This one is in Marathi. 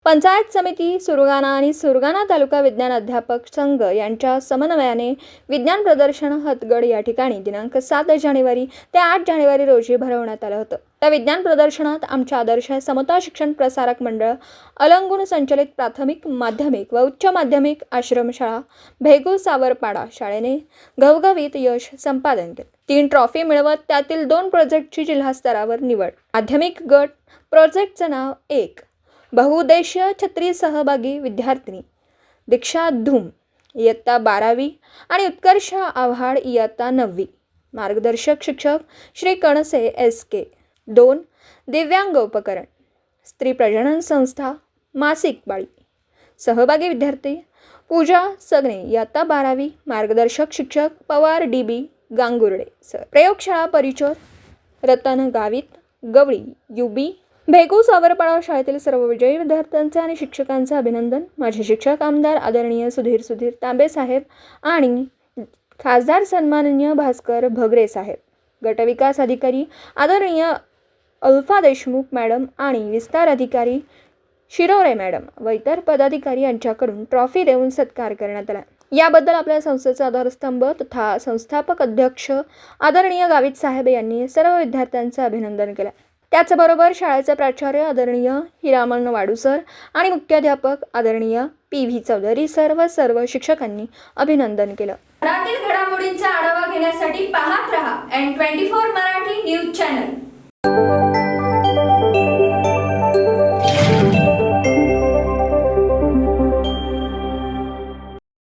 पंचायत समिती सुरगाणा आणि सुरगाणा तालुका विज्ञान अध्यापक संघ यांच्या समन्वयाने विज्ञान प्रदर्शन हतगड या ठिकाणी दिनांक 7 जानेवारी ते 8 जानेवारी रोजी भरवण्यात आलं होतं। त्या विज्ञान प्रदर्शनात आमच्या आदर्श समता शिक्षण प्रसारक मंडळ अलंगून संचलित प्राथमिक, माध्यमिक व उच्च माध्यमिक आश्रमशाळा भेगू सावरपाडा शाळेने घवघवीत यश संपादन केले। 3 ट्रॉफी मिळवत त्यातील 2 प्रोजेक्टची जिल्हा स्तरावर निवड। माध्यमिक गट प्रोजेक्टचं नाव 1 बहुउद्देशीय छत्री सहभागी विद्यार्थिनी दीक्षा धूम इयत्ता 12वी आणि उत्कर्ष आव्हाड इयत्ता 9वी। मार्गदर्शक शिक्षक श्री कणसे SK। 2 दिव्यांग उपकरण स्त्री प्रजनन संस्था मासिक बाळी। सहभागी विद्यार्थी पूजा सगणे इयत्ता 12वी। मार्गदर्शक शिक्षक पवार DB गांगुर्डे सर। प्रयोगशाळा परिचर रतन गावित गवळी UB। भेगू सावरपाडा शाळेतील सर्व विजयी विद्यार्थ्यांचे आणि शिक्षकांचे अभिनंदन। माझे शिक्षक आमदार आदरणीय सुधीर तांबे साहेब आणि खासदार सन्माननीय भास्कर भगरे साहेब, गटविकास अधिकारी आदरणीय अल्फा देशमुख मॅडम आणि विस्तार अधिकारी शिरोरे मॅडम व इतर पदाधिकारी यांच्याकडून ट्रॉफी देऊन सत्कार करण्यात आला। याबद्दल आपल्या संस्थेचा आधारस्तंभ तथा संस्थापक अध्यक्ष आदरणीय गावित साहेब यांनी सर्व विद्यार्थ्यांचे अभिनंदन केले। त्याचबरोबर शाळेचे प्राचार्य आदरणीय हिरामन वाडू सर आणि मुख्याध्यापक आदरणीय PV चौधरी सर व सर्व शिक्षकांनी अभिनंदन केलं। मराठी घडामोडींचा आढावा घेण्यासाठी पाहत रहा N24 मराठी न्यूज चॅनल।